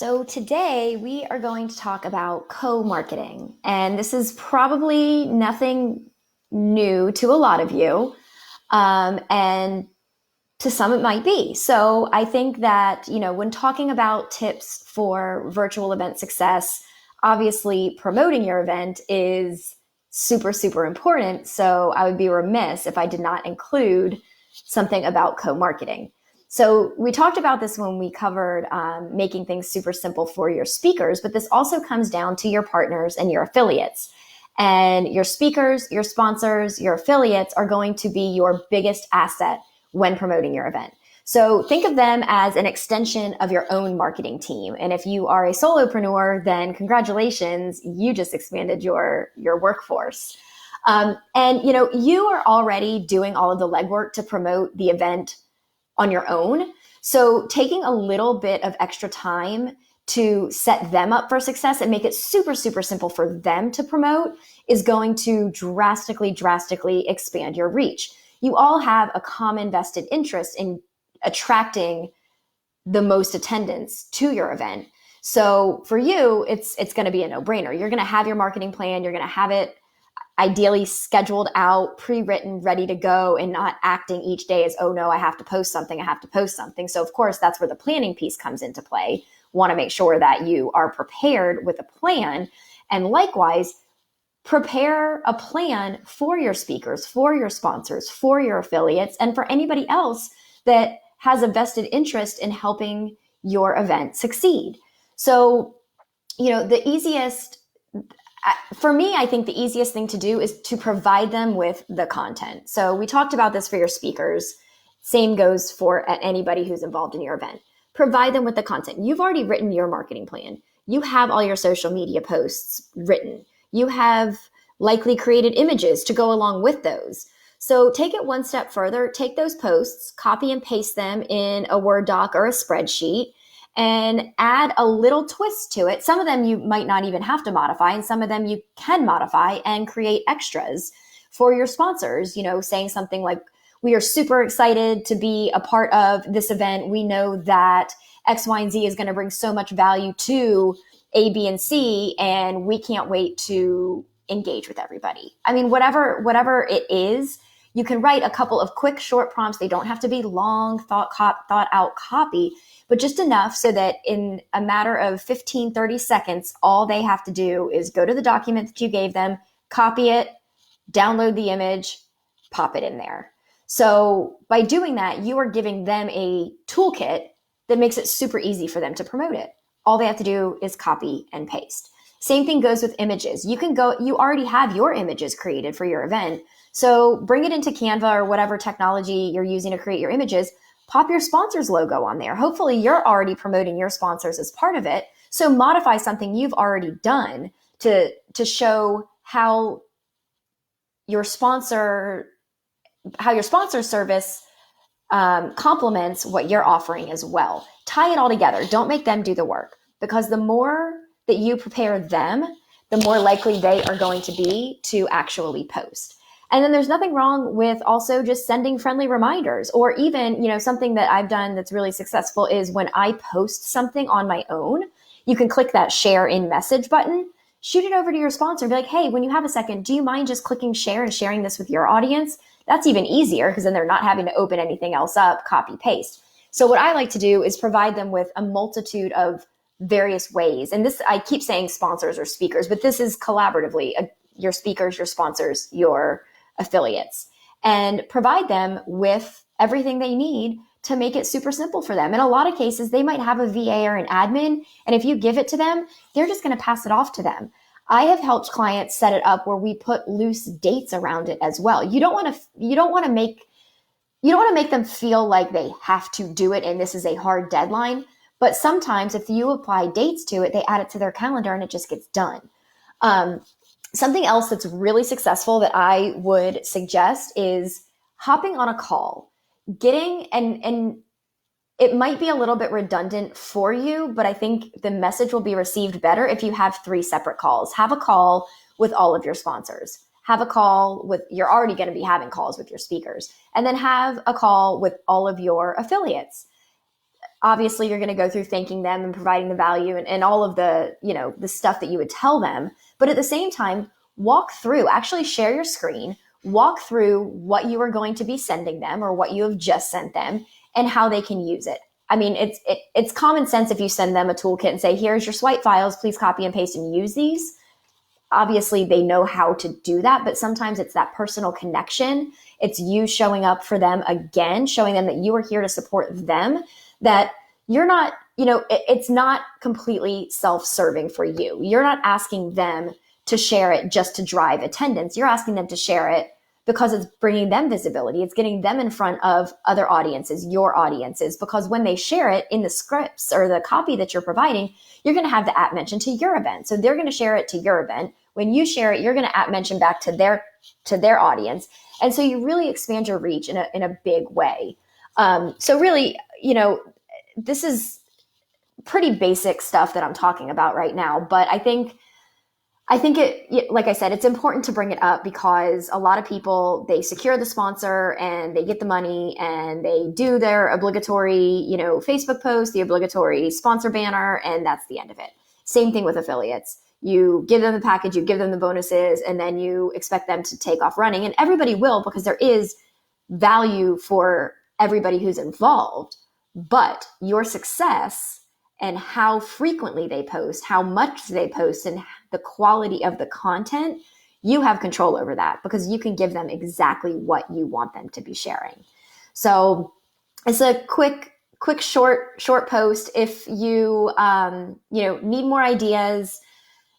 So today we are going to talk about co-marketing, and this is probably nothing new to a lot of you, and to some it might be. So I think that, when talking about tips for virtual event success, obviously promoting your event is super, super important. So I would be remiss if I did not include something about co-marketing. So we talked about this when we covered making things super simple for your speakers, but this also comes down to your partners and your affiliates. And your speakers, your sponsors, your affiliates are going to be your biggest asset when promoting your event. So think of them as an extension of your own marketing team. And if you are a solopreneur, then congratulations, you just expanded your workforce. You are already doing all of the legwork to promote the event on your own. So taking a little bit of extra time to set them up for success and make it super, super simple for them to promote is going to drastically expand your reach. You all have a common vested interest in attracting the most attendance to your event. So for you, it's going to be a no-brainer. You're going to have your marketing plan. You're going to have it ideally scheduled out, pre-written, ready to go, and not acting each day as, oh no, I have to post something. So of course, that's where the planning piece comes into play. Want to make sure that you are prepared with a plan. And likewise, prepare a plan for your speakers, for your sponsors, for your affiliates, and for anybody else that has a vested interest in helping your event succeed. So, for me, I think the easiest thing to do is to provide them with the content. So we talked about this for your speakers. Same goes for anybody who's involved in your event. Provide them with the content. You've already written your marketing plan. You have all your social media posts written. You have likely created images to go along with those. So take it one step further. Take those posts, copy and paste them in a Word doc or a spreadsheet, and add a little twist to it. Some of them you might not even have to modify, and some of them you can modify and create extras for your sponsors, saying something like, we are super excited to be a part of this event. We know that X, Y, and Z is going to bring so much value to A, B, and C, and we can't wait to engage with everybody. I mean, whatever it is, you can write a couple of quick, short prompts. They don't have to be long, thought out copy, but just enough so that in a matter of 15, 30 seconds, all they have to do is go to the document that you gave them, copy it, download the image, pop it in there. So by doing that, you are giving them a toolkit that makes it super easy for them to promote it. All they have to do is copy and paste. Same thing goes with images. You already have your images created for your event. So bring it into Canva or whatever technology you're using to create your images. Pop your sponsor's logo on there. Hopefully you're already promoting your sponsors as part of it. So modify something you've already done to show how your sponsor service complements what you're offering as well. Tie it all together. Don't make them do the work, because the more that you prepare them, the more likely they are going to be to actually post. And then there's nothing wrong with also just sending friendly reminders, or even, something that I've done that's really successful is when I post something on my own, you can click that share in message button, shoot it over to your sponsor and be like, hey, when you have a second, do you mind just clicking share and sharing this with your audience? That's even easier, because then they're not having to open anything else up, copy, paste. So what I like to do is provide them with a multitude of various ways. And this, I keep saying sponsors or speakers, but this is collaboratively your speakers, your sponsors, your affiliates, and provide them with everything they need to make it super simple for them. In a lot of cases, they might have a VA or an admin, and if you give it to them, they're just going to pass it off to them. I have helped clients set it up where we put loose dates around it as well. You don't want to make them feel like they have to do it and this is a hard deadline. But sometimes if you apply dates to it, they add it to their calendar and it just gets done. Something else that's really successful that I would suggest is hopping on a call, and it might be a little bit redundant for you, but I think the message will be received better if you have 3 separate calls. Have a call with all of your sponsors. Have a call you're already going to be having calls with your speakers, and then have a call with all of your affiliates. obviously you're going to go through thanking them and providing the value and all of the, the stuff that you would tell them. But at the same time, walk through, actually share your screen, walk through what you are going to be sending them or what you have just sent them and how they can use it. I mean, it's common sense if you send them a toolkit and say, here's your swipe files, please copy and paste and use these. Obviously, they know how to do that, but sometimes it's that personal connection. It's you showing up for them again, showing them that you are here to support them, that you're not, it's not completely self-serving for you. You're not asking them to share it just to drive attendance. You're asking them to share it because it's bringing them visibility. It's getting them in front of other audiences, your audiences, because when they share it in the scripts or the copy that you're providing, you're going to have the at mention to your event. So they're going to share it to your event. When you share it, you're going to at mention back to their audience. And so you really expand your reach in a big way. So really, this is pretty basic stuff that I'm talking about right now, but I think it, like I said, it's important to bring it up because a lot of people, they secure the sponsor and they get the money and they do their obligatory, Facebook post, the obligatory sponsor banner, and that's the end of it. Same thing with affiliates. You give them the package, you give them the bonuses, and then you expect them to take off running. And everybody will, because there is value for everybody who's involved. But your success and how frequently they post, how much they post, and the quality of the content, you have control over that because you can give them exactly what you want them to be sharing. So it's a quick, short post. If you, need more ideas,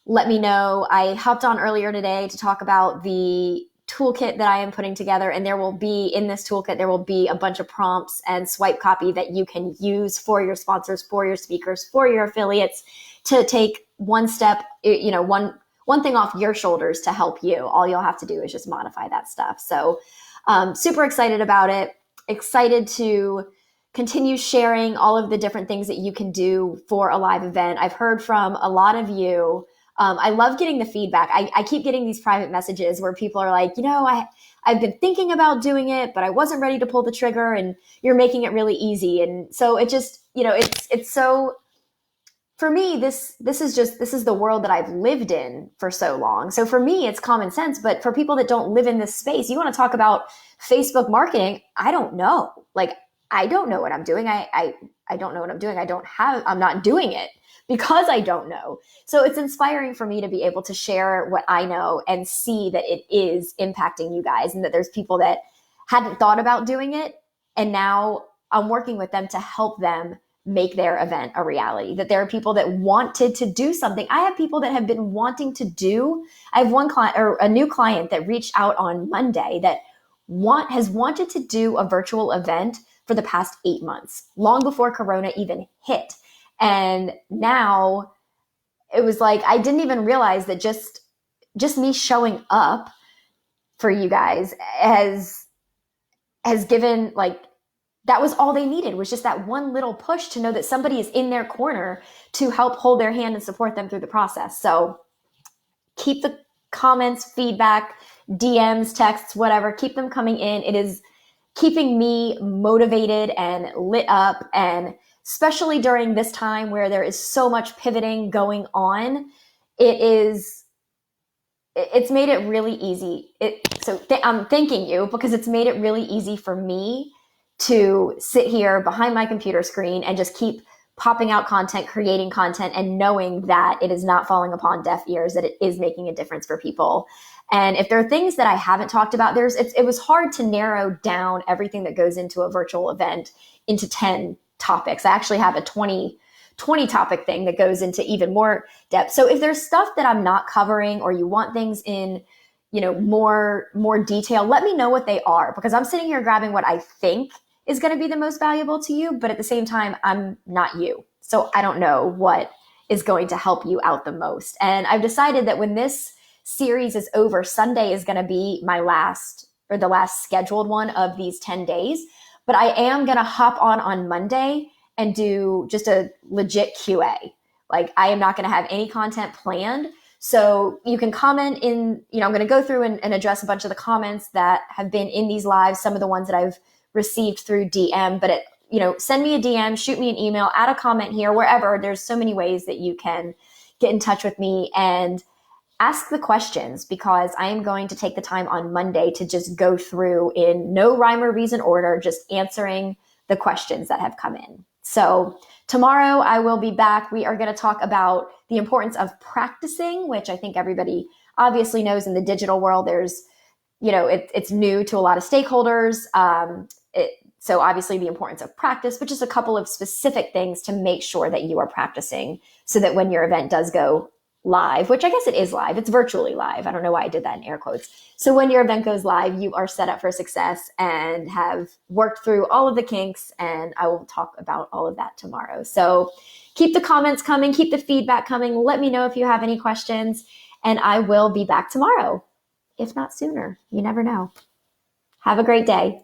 let me know. I hopped on earlier today to talk about the toolkit that I am putting together, and there will be in this toolkit, there will be a bunch of prompts and swipe copy that you can use for your sponsors, for your speakers, for your affiliates to take one step, one thing off your shoulders to help you. All you'll have to do is just modify that stuff. So super excited about it. Excited to continue sharing all of the different things that you can do for a live event. I've heard from a lot of you. I love getting the feedback. I keep getting these private messages where people are like, I've been thinking about doing it, but I wasn't ready to pull the trigger, and you're making it really easy. And so it just, it's so, for me, this is the world that I've lived in for so long. So for me, it's common sense, but for people that don't live in this space, you want to talk about Facebook marketing. I don't know. I don't know what I'm doing. I don't know what I'm doing. I'm not doing it because I don't know. So it's inspiring for me to be able to share what I know and see that it is impacting you guys, and that there's people that hadn't thought about doing it. And now I'm working with them to help them make their event a reality, that there are people that wanted to do something. I have people that have been wanting to do, I have one client or a new client that reached out on Monday that has wanted to do a virtual event for the past 8 months, long before Corona even hit. And now it was like, I didn't even realize that just me showing up for you guys has given, that was all they needed, was just that one little push to know that somebody is in their corner to help hold their hand and support them through the process. So keep the comments, feedback, DMs, texts, whatever, keep them coming in. It is keeping me motivated and lit up, and especially during this time where there is so much pivoting going on, it's made it really easy. I'm thanking you, because it's made it really easy for me to sit here behind my computer screen and just keep popping out content, creating content, and knowing that it is not falling upon deaf ears, that it is making a difference for people. And if there are things that I haven't talked about, it was hard to narrow down everything that goes into a virtual event into 10 topics. I actually have a 20 topic thing that goes into even more depth. So if there's stuff that I'm not covering, or you want things in, more detail, let me know what they are, because I'm sitting here grabbing what I think is going to be the most valuable to you. But at the same time, I'm not you. So I don't know what is going to help you out the most. And I've decided that when this series is over, Sunday is going to be the last scheduled one of these 10 days. But I am going to hop on Monday and do just a legit QA. I am not going to have any content planned. So you can comment in, I'm going to go through and address a bunch of the comments that have been in these lives, some of the ones that I've received through DM, but send me a DM, shoot me an email, add a comment here, wherever. There's so many ways that you can get in touch with me and ask the questions, because I am going to take the time on Monday to just go through in no rhyme or reason order, just answering the questions that have come in. So tomorrow I will be back. We are going to talk about the importance of practicing, which I think everybody obviously knows in the digital world. There's, it's new to a lot of stakeholders. So obviously the importance of practice, but just a couple of specific things to make sure that you are practicing so that when your event does go live, which I guess it is live, it's virtually live. I don't know why I did that in air quotes. So when your event goes live, you are set up for success and have worked through all of the kinks, and I will talk about all of that tomorrow. So keep the comments coming, keep the feedback coming. Let me know if you have any questions, and I will be back tomorrow, if not sooner. You never know. Have a great day.